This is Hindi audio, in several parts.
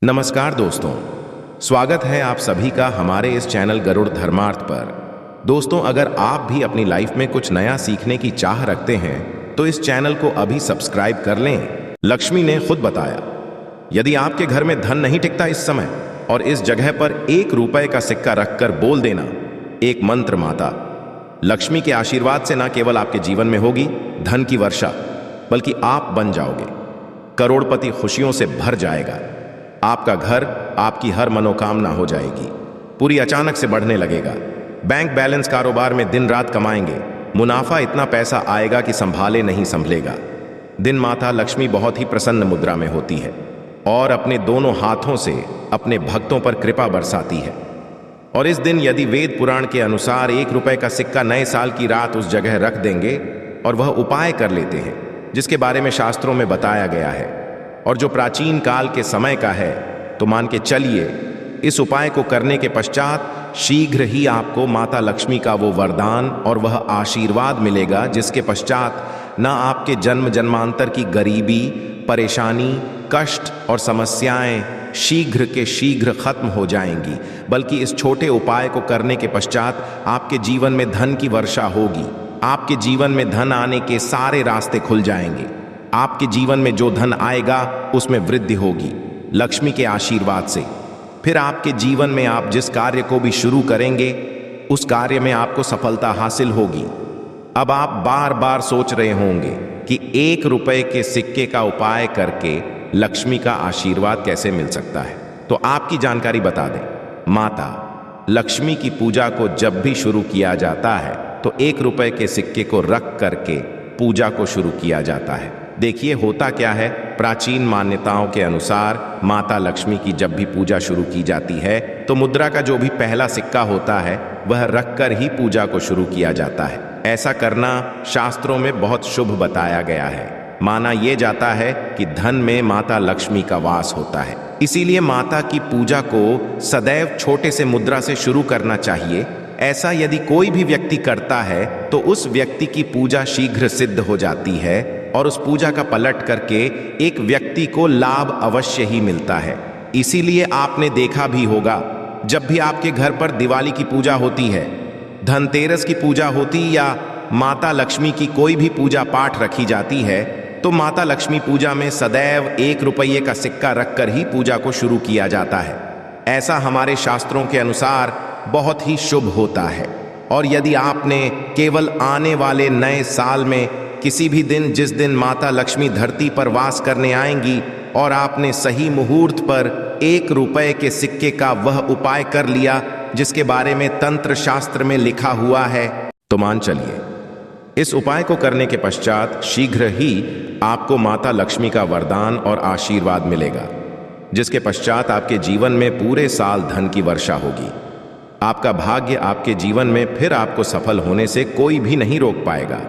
नमस्कार दोस्तों, स्वागत है आप सभी का हमारे इस चैनल गरुड़ धर्मार्थ पर। दोस्तों, अगर आप भी अपनी लाइफ में कुछ नया सीखने की चाह रखते हैं तो इस चैनल को अभी सब्सक्राइब कर लें। लक्ष्मी ने खुद बताया, यदि आपके घर में धन नहीं टिकता इस समय और इस जगह पर 1 रुपए का सिक्का रखकर बोल देना एक मंत्र, माता लक्ष्मी के आशीर्वाद से न केवल आपके जीवन में होगी धन की वर्षा, बल्कि आप बन जाओगे करोड़पति। खुशियों से भर जाएगा आपका घर, आपकी हर मनोकामना हो जाएगी पूरी, अचानक से बढ़ने लगेगा। बैंक बैलेंस, कारोबार में दिन रात कमाएंगे, मुनाफा इतना पैसा आएगा कि संभाले नहीं संभलेगा। दिन माता लक्ष्मी बहुत ही प्रसन्न मुद्रा में होती है और अपने दोनों हाथों से अपने भक्तों पर कृपा बरसाती है। और इस दिन यदि वेद पुराण के अनुसार 1 रुपए का सिक्का नए साल की रात उस जगह रख देंगे और वह उपाय कर लेते हैं जिसके बारे में शास्त्रों में बताया गया है और जो प्राचीन काल के समय का है, तो मान के चलिए इस उपाय को करने के पश्चात शीघ्र ही आपको माता लक्ष्मी का वो वरदान और वह आशीर्वाद मिलेगा जिसके पश्चात न आपके जन्म जन्मांतर की गरीबी, परेशानी, कष्ट और समस्याएं शीघ्र के शीघ्र खत्म हो जाएंगी, बल्कि इस छोटे उपाय को करने के पश्चात आपके जीवन में धन की वर्षा होगी। आपके जीवन में धन आने के सारे रास्ते खुल जाएंगे। आपके जीवन में जो धन आएगा उसमें वृद्धि होगी लक्ष्मी के आशीर्वाद से। फिर आपके जीवन में आप जिस कार्य को भी शुरू करेंगे उस कार्य में आपको सफलता हासिल होगी। अब आप बार बार सोच रहे होंगे कि 1 रुपए के सिक्के का उपाय करके लक्ष्मी का आशीर्वाद कैसे मिल सकता है, तो आपकी जानकारी बता दें। माता लक्ष्मी की पूजा को जब भी शुरू किया जाता है तो 1 रुपए के सिक्के को रख करके पूजा को शुरू किया जाता है। देखिए होता क्या है, प्राचीन मान्यताओं के अनुसार माता लक्ष्मी की जब भी पूजा शुरू की जाती है तो मुद्रा का जो भी पहला सिक्का होता है वह रखकर ही पूजा को शुरू किया जाता है। ऐसा करना शास्त्रों में बहुत शुभ बताया गया है। माना यह जाता है कि धन में माता लक्ष्मी का वास होता है, इसीलिए माता की पूजा को सदैव छोटे से मुद्रा से शुरू करना चाहिए। ऐसा यदि कोई भी व्यक्ति करता है तो उस व्यक्ति की पूजा शीघ्र सिद्ध हो जाती है और उस पूजा का पलट करके एक व्यक्ति को लाभ अवश्य ही मिलता है। इसीलिए आपने देखा भी होगा, जब भी आपके घर पर दिवाली की पूजा होती है, धनतेरस की पूजा होती या माता लक्ष्मी की कोई भी पूजा पाठ रखी जाती है, तो माता लक्ष्मी पूजा में सदैव 1 रुपये का सिक्का रखकर ही पूजा को शुरू किया जाता है। ऐसा हमारे शास्त्रों के अनुसार बहुत ही शुभ होता है। और यदि आपने केवल आने वाले नए साल में किसी भी दिन, जिस दिन माता लक्ष्मी धरती पर वास करने आएंगी, और आपने सही मुहूर्त पर 1 रुपए के सिक्के का वह उपाय कर लिया जिसके बारे में तंत्र शास्त्र में लिखा हुआ है, तो मान चलिए इस उपाय को करने के पश्चात शीघ्र ही आपको माता लक्ष्मी का वरदान और आशीर्वाद मिलेगा, जिसके पश्चात आपके जीवन में पूरे साल धन की वर्षा होगी। आपका भाग्य आपके जीवन में फिर आपको सफल होने से कोई भी नहीं रोक पाएगा।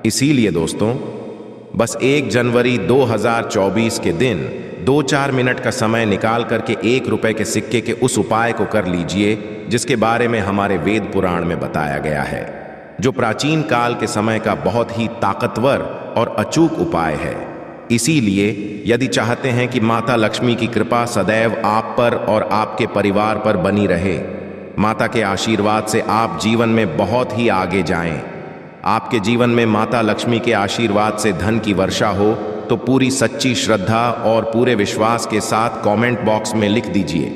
इसीलिए दोस्तों, बस 1 जनवरी 2024 के दिन 2-4 मिनट का समय निकाल करके 1 रुपए के सिक्के के उस उपाय को कर लीजिए जिसके बारे में हमारे वेद पुराण में बताया गया है, जो प्राचीन काल के समय का बहुत ही ताकतवर और अचूक उपाय है। इसीलिए यदि चाहते हैं कि माता लक्ष्मी की कृपा सदैव आप पर और आपके परिवार पर बनी रहे, माता के आशीर्वाद से आप जीवन में बहुत ही आगे जाएं, आपके जीवन में माता लक्ष्मी के आशीर्वाद से धन की वर्षा हो, तो पूरी सच्ची श्रद्धा और पूरे विश्वास के साथ कमेंट बॉक्स में लिख दीजिए,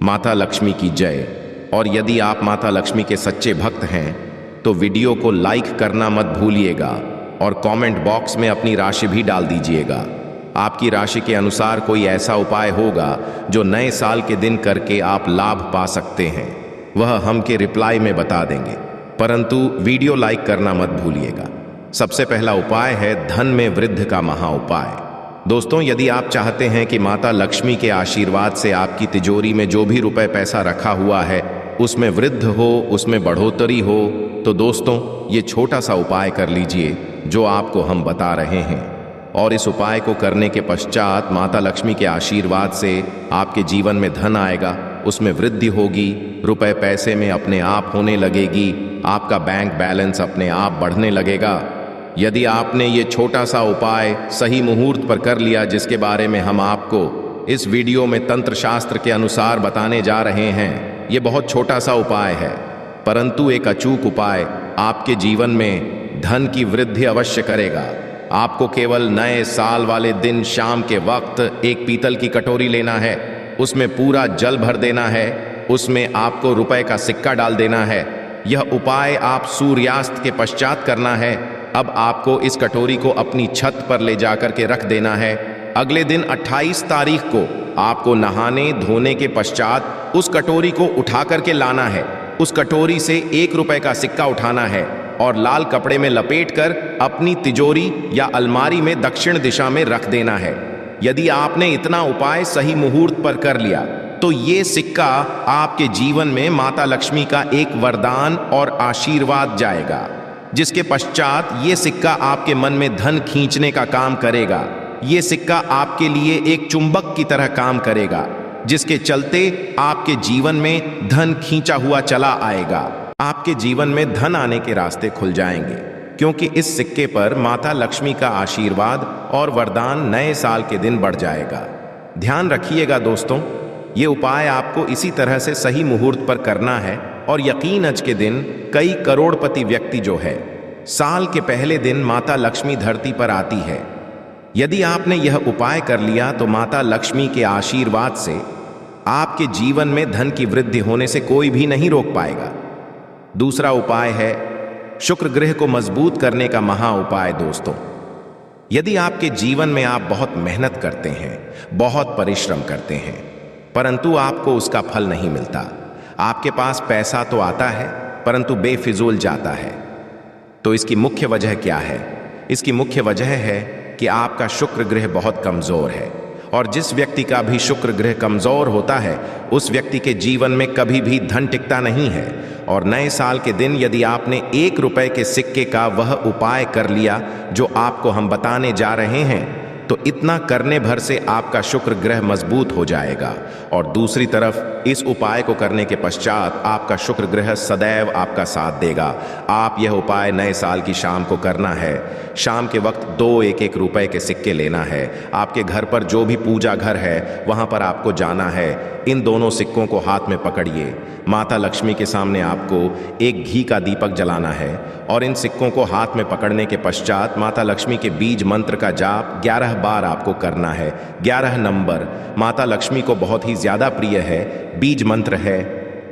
माता लक्ष्मी की जय। और यदि आप माता लक्ष्मी के सच्चे भक्त हैं तो वीडियो को लाइक करना मत भूलिएगा और कमेंट बॉक्स में अपनी राशि भी डाल दीजिएगा। आपकी राशि के अनुसार कोई ऐसा उपाय होगा जो नए साल के दिन करके आप लाभ पा सकते हैं, वह हम के रिप्लाई में बता देंगे, परंतु वीडियो लाइक करना मत भूलिएगा। सबसे पहला उपाय है धन में वृद्धि का महा उपाय। दोस्तों, यदि आप चाहते हैं कि माता लक्ष्मी के आशीर्वाद से आपकी तिजोरी में जो भी रुपए पैसा रखा हुआ है उसमें वृद्धि हो, उसमें बढ़ोतरी हो, तो दोस्तों ये छोटा सा उपाय कर लीजिए जो आपको हम बता रहे हैं। और इस उपाय को करने के पश्चात माता लक्ष्मी के आशीर्वाद से आपके जीवन में धन आएगा, उसमें वृद्धि होगी, रुपए पैसे में अपने आप होने लगेगी, आपका बैंक बैलेंस अपने आप बढ़ने लगेगा। यदि आपने ये छोटा सा उपाय सही मुहूर्त पर कर लिया जिसके बारे में हम आपको इस वीडियो में तंत्र शास्त्र के अनुसार बताने जा रहे हैं। ये बहुत छोटा सा उपाय है, परंतु एक अचूक उपाय आपके जीवन में धन की वृद्धि अवश्य करेगा। आपको केवल नए साल वाले दिन शाम के वक्त एक पीतल की कटोरी लेना है, उसमें पूरा जल भर देना है, उसमें आपको रुपए का सिक्का डाल देना है। यह उपाय आप सूर्यास्त के पश्चात करना है। अब आपको इस कटोरी को अपनी छत पर ले जाकर के रख देना है। अगले दिन 28 तारीख को आपको नहाने धोने के पश्चात उस कटोरी को उठा करके लाना है। उस कटोरी से 1 रुपए का सिक्का उठाना है और लाल कपड़े में लपेटकर अपनी तिजोरी या अलमारी में दक्षिण दिशा में रख देना है। यदि आपने इतना उपाय सही मुहूर्त पर कर लिया तो ये सिक्का आपके जीवन में माता लक्ष्मी का एक वरदान और आशीर्वाद जाएगा, जिसके पश्चात ये सिक्का आपके मन में धन खींचने का काम करेगा। ये सिक्का आपके लिए एक चुंबक की तरह काम करेगा, जिसके चलते आपके जीवन में धन खींचा हुआ चला आएगा। आपके जीवन में धन आने के रास्ते खुल जाएंगे, क्योंकि इस सिक्के पर माता लक्ष्मी का आशीर्वाद और वरदान नए साल के दिन बढ़ जाएगा। ध्यान रखिएगा दोस्तों, ये उपाय आपको इसी तरह से सही मुहूर्त पर करना है और यकीनन के दिन कई करोड़पति व्यक्ति जो है, साल के पहले दिन माता लक्ष्मी धरती पर आती है। यदि आपने यह उपाय कर लिया तो माता लक्ष्मी के आशीर्वाद से आपके जीवन में धन की वृद्धि होने से कोई भी नहीं रोक पाएगा। दूसरा उपाय है शुक्र ग्रह को मजबूत करने का महा उपाय। दोस्तों, यदि आपके जीवन में आप बहुत मेहनत करते हैं, बहुत परिश्रम करते हैं, परंतु आपको उसका फल नहीं मिलता, आपके पास पैसा तो आता है परंतु बेफिजूल जाता है, तो इसकी मुख्य वजह क्या है? इसकी मुख्य वजह है कि आपका शुक्र ग्रह बहुत कमजोर है, और जिस व्यक्ति का भी शुक्र ग्रह कमजोर होता है उस व्यक्ति के जीवन में कभी भी धन टिकता नहीं है। और नए साल के दिन यदि आपने 1 रुपए के सिक्के का वह उपाय कर लिया जो आपको हम बताने जा रहे हैं, तो इतना करने भर से आपका शुक्र ग्रह मजबूत हो जाएगा। और दूसरी तरफ इस उपाय को करने के पश्चात आपका शुक्र ग्रह सदैव आपका साथ देगा। आप यह उपाय नए साल की शाम को करना है। शाम के वक्त 2 1-1 रुपए के सिक्के लेना है। आपके घर पर जो भी पूजा घर है वहां पर आपको जाना है। इन दोनों सिक्कों को हाथ में पकड़िए। माता लक्ष्मी के सामने आपको एक घी का दीपक जलाना है और इन सिक्कों को हाथ में पकड़ने के पश्चात माता लक्ष्मी के बीज मंत्र का जाप 11 बार आपको करना है। 11 नंबर माता लक्ष्मी को बहुत ही ज्यादा प्रिय है। बीज मंत्र है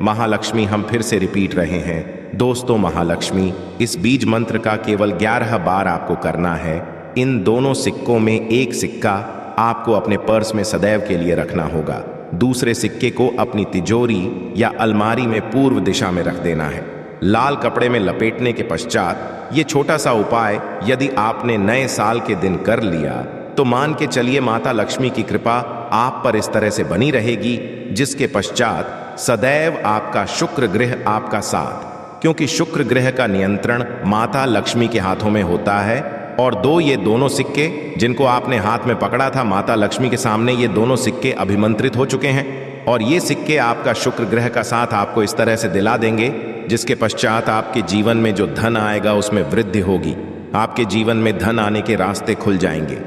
महालक्ष्मी। हम फिर से रिपीट रहे हैं दोस्तों, महालक्ष्मी। इस बीज मंत्र का केवल 11 बार आपको करना है। इन दोनों सिक्कों में एक सिक्का आपको अपने पर्स में सदैव के लिए रखना होगा। दूसरे सिक्के को अपनी तिजोरी या अलमारी में पूर्व दिशा में रख देना है। लाल कपड़े में लपेटने के पश्चात ये छोटा सा उपाय यदि आपने नए साल के दिन कर लिया तो मान के चलिए माता लक्ष्मी की कृपा आप पर इस तरह से बनी रहेगी, जिसके पश्चात सदैव आपका शुक्र ग्रह आपका साथ, क्योंकि शुक्र ग्रह का नियंत्रण माता लक्ष्मी के हाथों में होता है। और ये दोनों सिक्के जिनको आपने हाथ में पकड़ा था माता लक्ष्मी के सामने, ये दोनों सिक्के अभिमंत्रित हो चुके हैं और ये सिक्के आपका शुक्र ग्रह का साथ आपको इस तरह से दिला देंगे, जिसके पश्चात आपके जीवन में जो धन आएगा उसमें वृद्धि होगी। आपके जीवन में धन आने के रास्ते खुल जाएंगे।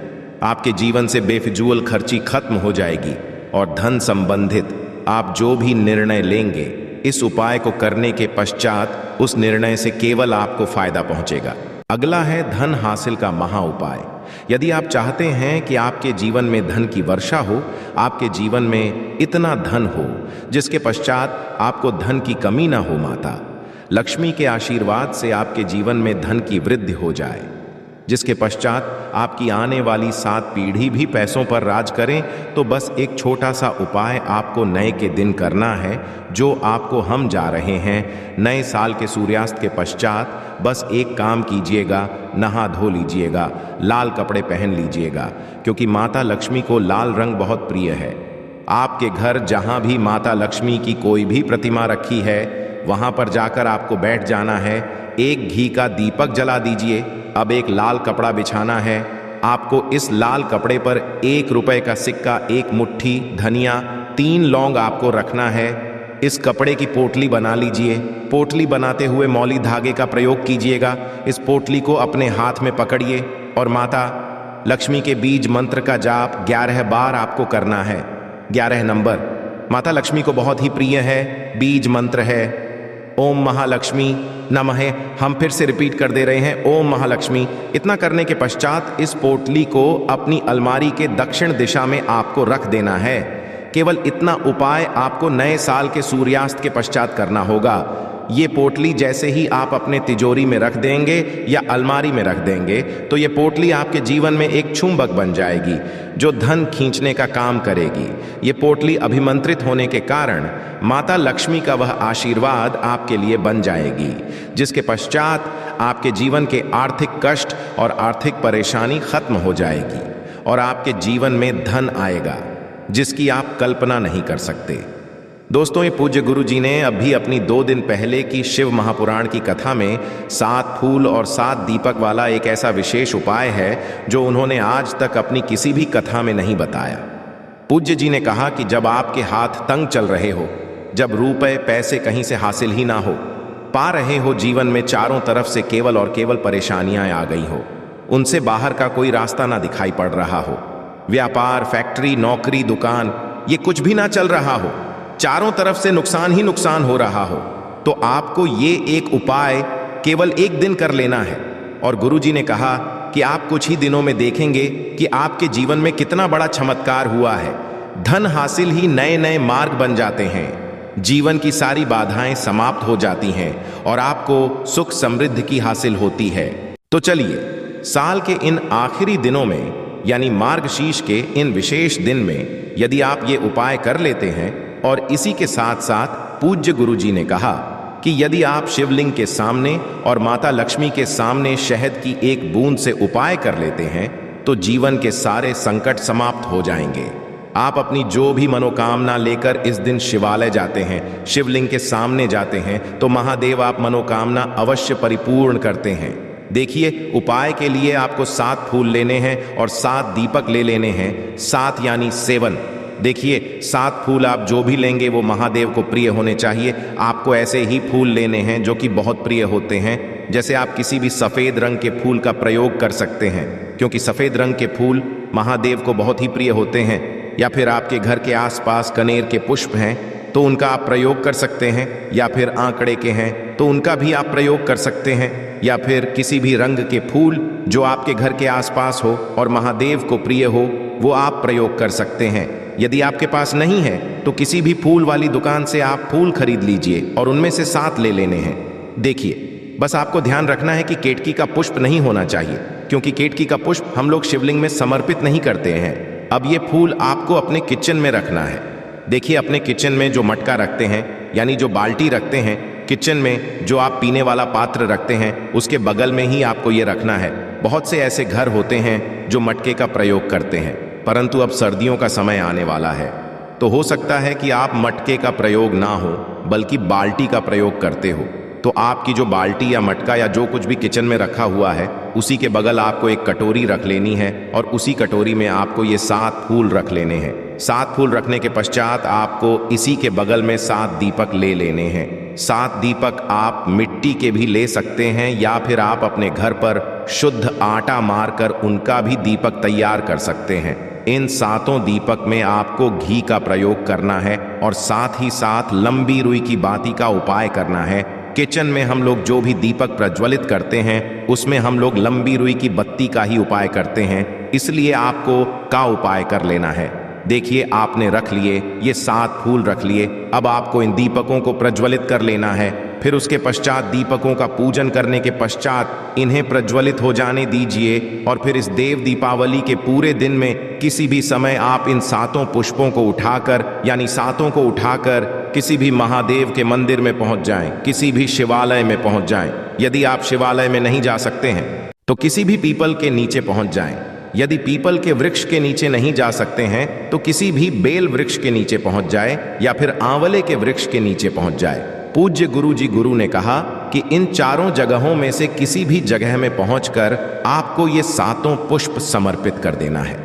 आपके जीवन से बेफिजूल खर्ची खत्म हो जाएगी और धन संबंधित आप जो भी निर्णय लेंगे इस उपाय को करने के पश्चात उस निर्णय से केवल आपको फायदा पहुंचेगा। अगला है धन हासिल का महा उपाय। यदि आप चाहते हैं कि आपके जीवन में धन की वर्षा हो, आपके जीवन में इतना धन हो जिसके पश्चात आपको धन की कमी ना हो, माता लक्ष्मी के आशीर्वाद से आपके जीवन में धन की वृद्धि हो जाए, जिसके पश्चात आपकी आने वाली 7 पीढ़ी भी पैसों पर राज करें, तो बस एक छोटा सा उपाय आपको नए के दिन करना है, जो आपको हम जा रहे हैं। नए साल के सूर्यास्त के पश्चात बस एक काम कीजिएगा, नहा धो लीजिएगा, लाल कपड़े पहन लीजिएगा, क्योंकि माता लक्ष्मी को लाल रंग बहुत प्रिय है। आपके घर जहां भी माता लक्ष्मी की कोई भी प्रतिमा रखी है वहां पर जाकर आपको बैठ जाना है। एक घी का दीपक जला दीजिए। अब एक लाल कपड़ा बिछाना है। आपको इस लाल कपड़े पर 1 रुपए का सिक्का, 1 मुट्ठी धनिया, 3 लौंग आपको रखना है। इस कपड़े की पोटली बना लीजिए। पोटली बनाते हुए मौली धागे का प्रयोग कीजिएगा। इस पोटली को अपने हाथ में पकड़िए और माता लक्ष्मी के बीज मंत्र का जाप 11 बार आपको करना है। 11 नंबर माता लक्ष्मी को बहुत ही प्रिय है, बीज मंत्र है ओम महालक्ष्मी नमः। हम फिर से रिपीट कर दे रहे हैं ओम महालक्ष्मी। इतना करने के पश्चात इस पोटली को अपनी अलमारी के दक्षिण दिशा में आपको रख देना है। केवल इतना उपाय आपको नए साल के सूर्यास्त के पश्चात करना होगा। ये पोटली जैसे ही आप अपने तिजोरी में रख देंगे या अलमारी में रख देंगे तो ये पोटली आपके जीवन में एक चुंबक बन जाएगी जो धन खींचने का काम करेगी। ये पोटली अभिमंत्रित होने के कारण माता लक्ष्मी का वह आशीर्वाद आपके लिए बन जाएगी, जिसके पश्चात आपके जीवन के आर्थिक कष्ट और आर्थिक परेशानी खत्म हो जाएगी और आपके जीवन में धन आएगा जिसकी आप कल्पना नहीं कर सकते। दोस्तों, ये पूज्य गुरु जी ने अभी अपनी 2 दिन पहले की शिव महापुराण की कथा में 7 फूल और 7 दीपक वाला एक ऐसा विशेष उपाय है जो उन्होंने आज तक अपनी किसी भी कथा में नहीं बताया। पूज्य जी ने कहा कि जब आपके हाथ तंग चल रहे हो, जब रुपए पैसे कहीं से हासिल ही ना हो पा रहे हो, जीवन में चारों तरफ से केवल और केवल परेशानियां आ गई हो, उनसे बाहर का कोई रास्ता ना दिखाई पड़ रहा हो, व्यापार फैक्ट्री नौकरी दुकान ये कुछ भी ना चल रहा हो, चारों तरफ से नुकसान ही नुकसान हो रहा हो, तो आपको ये एक उपाय केवल 1 दिन कर लेना है। और गुरुजी ने कहा कि आप कुछ ही दिनों में देखेंगे कि आपके जीवन में कितना बड़ा चमत्कार हुआ है। धन हासिल ही नए नए मार्ग बन जाते हैं, जीवन की सारी बाधाएं समाप्त हो जाती हैं और आपको सुख समृद्धि की हासिल होती है। तो चलिए, साल के इन आखिरी दिनों में यानी मार्गशीर्ष के इन विशेष दिन में यदि आप ये उपाय कर लेते हैं और इसी के साथ साथ पूज्य गुरुजी ने कहा कि यदि आप शिवलिंग के सामने और माता लक्ष्मी के सामने शहद की एक बूंद से उपाय कर लेते हैं तो जीवन के सारे संकट समाप्त हो जाएंगे। आप अपनी जो भी मनोकामना लेकर इस दिन शिवालय जाते हैं, शिवलिंग के सामने जाते हैं, तो महादेव आप मनोकामना अवश्य परिपूर्ण करते हैं। देखिए, उपाय के लिए आपको 7 फूल लेने हैं और 7 दीपक ले लेने हैं। 7 यानी 7। देखिए, 7 फूल आप जो भी लेंगे वो महादेव को प्रिय होने चाहिए। आपको ऐसे ही फूल लेने हैं जो कि बहुत प्रिय होते हैं। जैसे आप किसी भी सफ़ेद रंग के फूल का प्रयोग कर सकते हैं क्योंकि सफ़ेद रंग के फूल महादेव को बहुत ही प्रिय होते हैं। या फिर आपके घर के आसपास कनेर के पुष्प हैं तो उनका आप प्रयोग कर सकते हैं, या फिर आंकड़े के हैं तो उनका भी आप प्रयोग कर सकते हैं, या फिर किसी भी रंग के फूल जो आपके घर के आसपास हो और महादेव को प्रिय हो वो आप प्रयोग कर सकते हैं। यदि आपके पास नहीं है तो किसी भी फूल वाली दुकान से आप फूल खरीद लीजिए और उनमें से 7 ले लेने हैं। देखिए, बस आपको ध्यान रखना है कि केतकी का पुष्प नहीं होना चाहिए क्योंकि केतकी का पुष्प हम लोग शिवलिंग में समर्पित नहीं करते हैं। अब ये फूल आपको अपने किचन में रखना है। देखिए, अपने किचन में जो मटका रखते हैं यानी जो बाल्टी रखते हैं, किचन में जो आप पीने वाला पात्र रखते हैं उसके बगल में ही आपको ये रखना है। बहुत से ऐसे घर होते हैं जो मटके का प्रयोग करते हैं, परंतु अब सर्दियों का समय आने वाला है तो हो सकता है कि आप मटके का प्रयोग ना हो बल्कि बाल्टी का प्रयोग करते हो। तो आपकी जो बाल्टी या मटका या जो कुछ भी किचन में रखा हुआ है उसी के बगल आपको एक कटोरी रख लेनी है और उसी कटोरी में आपको ये 7 फूल रख लेने हैं। 7 फूल रखने के पश्चात आपको इसी के बगल में 7 दीपक ले लेने हैं। 7 दीपक आप मिट्टी के भी ले सकते हैं या फिर आप अपने घर पर शुद्ध आटा मारकर उनका भी दीपक तैयार कर सकते हैं। इन 7 दीपक में आपको घी का प्रयोग करना है और साथ ही साथ लंबी रुई की बाती का उपाय करना है। किचन में हम लोग जो भी दीपक प्रज्वलित करते हैं उसमें हम लोग लंबी रुई की बत्ती का ही उपाय करते हैं, इसलिए आपको का उपाय कर लेना है। देखिए, आपने रख लिए, ये 7 फूल रख लिए। अब आपको इन दीपकों को प्रज्वलित कर लेना है। फिर उसके पश्चात दीपकों का पूजन करने के पश्चात इन्हें प्रज्वलित हो जाने दीजिए और फिर इस देव दीपावली के पूरे दिन में किसी भी समय आप इन 7 पुष्पों को उठाकर यानी 7 को उठाकर किसी भी महादेव के मंदिर में पहुंच जाएं, किसी भी शिवालय में पहुंच जाएं। यदि आप शिवालय में नहीं जा सकते हैं तो किसी भी पीपल के नीचे पहुंच जाएं। यदि पीपल के वृक्ष के नीचे नहीं जा सकते हैं तो किसी भी बेल वृक्ष के नीचे पहुंच जाए या फिर आंवले के वृक्ष के नीचे पहुंच जाए। पूज्य गुरु ने कहा कि इन चारों जगहों में से किसी भी जगह में पहुंचकर आपको ये 7 पुष्प समर्पित कर देना है,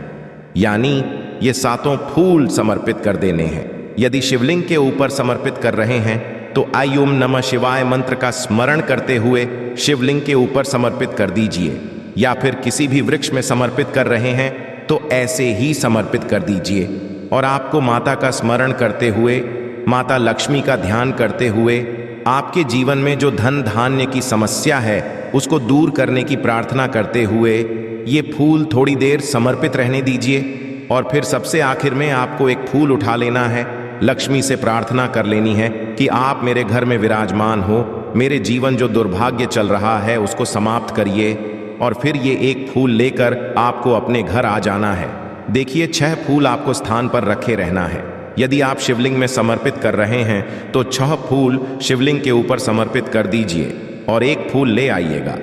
यानी ये 7 फूल समर्पित कर देने हैं। यदि शिवलिंग के ऊपर समर्पित कर रहे हैं तो आई ओम नमः शिवाय मंत्र का स्मरण करते हुए शिवलिंग के ऊपर समर्पित कर दीजिए, या फिर किसी भी वृक्ष में समर्पित कर रहे हैं तो ऐसे ही समर्पित कर दीजिए। और आपको माता का स्मरण करते हुए, माता लक्ष्मी का ध्यान करते हुए, आपके जीवन में जो धन धान्य की समस्या है उसको दूर करने की प्रार्थना करते हुए ये फूल थोड़ी देर समर्पित रहने दीजिए। और फिर सबसे आखिर में आपको एक फूल उठा लेना है, लक्ष्मी से प्रार्थना कर लेनी है कि आप मेरे घर में विराजमान हो, मेरे जीवन जो दुर्भाग्य चल रहा है उसको समाप्त करिए। और फिर ये एक फूल लेकर आपको अपने घर आ जाना है। देखिए 6 फूल आपको स्थान पर रखे रहना है। यदि आप शिवलिंग में समर्पित कर रहे हैं तो 6 फूल शिवलिंग के ऊपर समर्पित कर दीजिए और एक फूल ले आइएगा।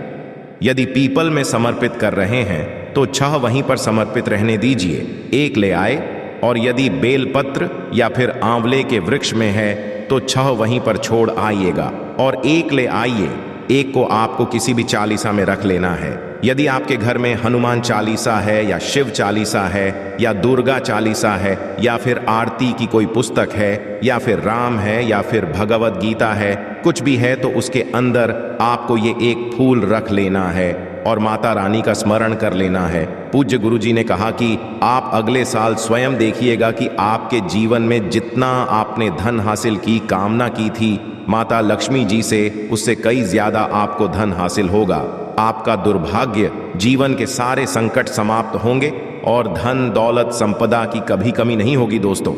यदि पीपल में समर्पित कर रहे हैं तो 6 वहीं पर समर्पित रहने दीजिए, एक ले आए। और यदि बेलपत्र या फिर आंवले के वृक्ष में है तो 6 वहीं पर छोड़ आइएगा और एक ले आइए। एक को आपको किसी भी चालीसा में रख लेना है। यदि आपके घर में हनुमान चालीसा है या शिव चालीसा है या दुर्गा चालीसा है या फिर आरती की कोई पुस्तक है या फिर राम है या फिर भगवत गीता है, कुछ भी है तो उसके अंदर आपको ये एक फूल रख लेना है और माता रानी का स्मरण कर लेना है। पूज्य गुरुजी ने कहा कि आप अगले साल स्वयं देखिएगा कि आपके जीवन में जितना आपने धन हासिल की कामना की थी माता लक्ष्मी जी से, उससे कई ज्यादा आपको धन हासिल होगा। आपका दुर्भाग्य, जीवन के सारे संकट समाप्त होंगे और धन दौलत संपदा की कभी कमी नहीं होगी। दोस्तों,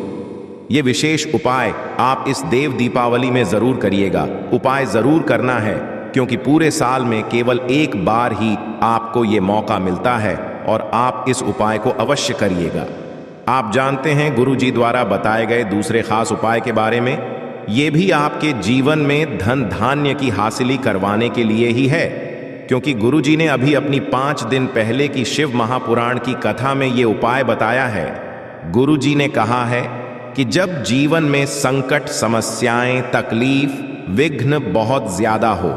ये विशेष उपाय आप इस देव दीपावली में जरूर करिएगा। उपाय जरूर करना है क्योंकि पूरे साल में केवल एक बार ही आपको ये मौका मिलता है और आप इस उपाय को अवश्य करिएगा। आप जानते हैं गुरुजी द्वारा बताए गए दूसरे खास उपाय के बारे में, ये भी आपके जीवन में धन धान्य की हासिली करवाने के लिए ही है। क्योंकि गुरुजी ने अभी अपनी 5 दिन पहले की शिव महापुराण की कथा में ये उपाय बताया है। गुरुजी ने कहा है कि जब जीवन में संकट, समस्याएं, तकलीफ, विघ्न बहुत ज्यादा हो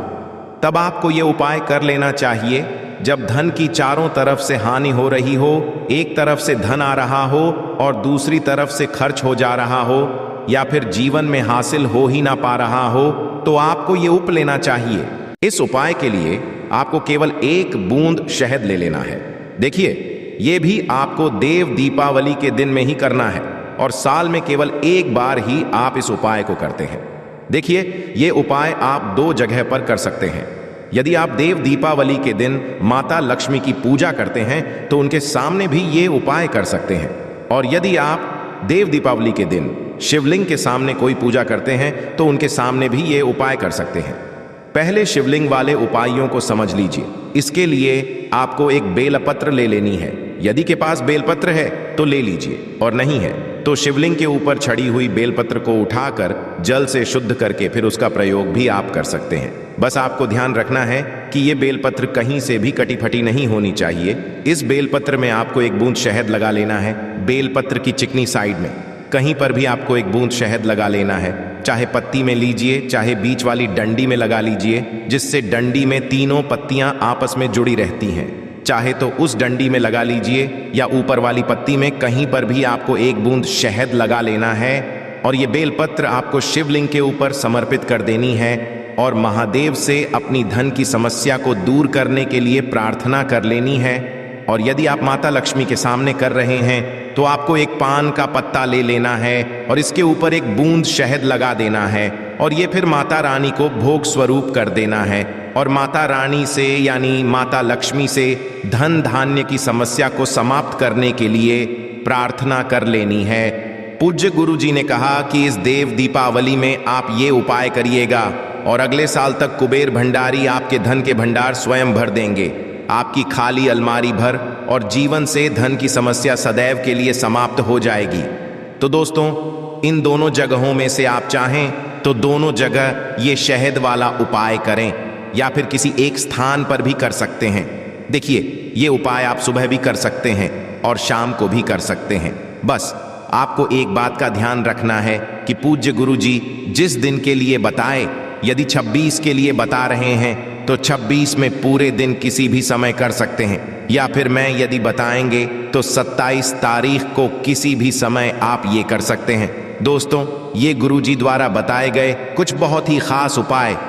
तब आपको ये उपाय कर लेना चाहिए। जब धन की चारों तरफ से हानि हो रही हो, एक तरफ से धन आ रहा हो और दूसरी तरफ से खर्च हो जा रहा हो या फिर जीवन में हासिल हो ही ना पा रहा हो, तो आपको ये उप लेना चाहिए। इस उपाय के लिए आपको केवल 1 बूंद शहद ले लेना है। देखिए, ये भी आपको देव दीपावली के दिन में ही करना है और साल में केवल एक बार ही आप इस उपाय को करते हैं। देखिए, ये उपाय आप 2 जगह पर कर सकते हैं। यदि आप देव दीपावली के दिन माता लक्ष्मी की पूजा करते हैं तो उनके सामने भी ये उपाय कर सकते हैं। और यदि आप देव दीपावली के दिन शिवलिंग के सामने कोई पूजा करते हैं तो उनके सामने भी ये उपाय कर सकते हैं। पहले शिवलिंग वाले उपायों को समझ लीजिए। इसके लिए आपको एक बेलपत्र ले लेनी है। यदि के पास बेलपत्र है तो ले लीजिए और नहीं है तो शिवलिंग के ऊपर छड़ी हुई बेलपत्र को उठाकर जल से शुद्ध करके फिर उसका प्रयोग भी आप कर सकते हैं। बस आपको ध्यान रखना है कि ये बेलपत्र कहीं से भी कटी फटी नहीं होनी चाहिए। इस बेलपत्र में आपको 1 बूंद शहद लगा लेना है। बेलपत्र की चिकनी साइड में कहीं पर भी आपको 1 बूंद शहद लगा लेना है। चाहे पत्ती में लीजिए, चाहे बीच वाली डंडी में लगा लीजिए, जिससे डंडी में तीनों पत्तियां आपस में जुड़ी रहती हैं। चाहे तो उस डंडी में लगा लीजिए या ऊपर वाली पत्ती में, कहीं पर भी आपको 1 बूंद शहद लगा लेना है। और ये बेलपत्र आपको शिवलिंग के ऊपर समर्पित कर देनी है और महादेव से अपनी धन की समस्या को दूर करने के लिए प्रार्थना कर लेनी है। और यदि आप माता लक्ष्मी के सामने कर रहे हैं तो आपको 1 पान का पत्ता ले लेना है और इसके ऊपर 1 बूंद शहद लगा देना है और ये फिर माता रानी को भोग स्वरूप कर देना है। और माता रानी से यानी माता लक्ष्मी से धन धान्य की समस्या को समाप्त करने के लिए प्रार्थना कर लेनी है। पूज्य गुरुजी ने कहा कि इस देव दीपावली में आप ये उपाय करिएगा और अगले साल तक कुबेर भंडारी आपके धन के भंडार स्वयं भर देंगे। आपकी खाली अलमारी भर और जीवन से धन की समस्या सदैव के लिए समाप्त हो जाएगी। तो दोस्तों, इन दोनों जगहों में से आप चाहें तो दोनों जगह ये शहद वाला उपाय करें या फिर किसी एक स्थान पर भी कर सकते हैं। देखिए, ये उपाय आप सुबह भी कर सकते हैं और शाम को भी कर सकते हैं। बस आपको एक बात का ध्यान रखना है कि पूज्य गुरुजी जिस दिन के लिए बताए, यदि 26 के लिए बता रहे हैं तो 26 में पूरे दिन किसी भी समय कर सकते हैं, या फिर मैं यदि बताएंगे तो 27 तारीख को किसी भी समय आप ये कर सकते हैं। दोस्तों, ये गुरुजी द्वारा बताए गए कुछ बहुत ही खास उपाय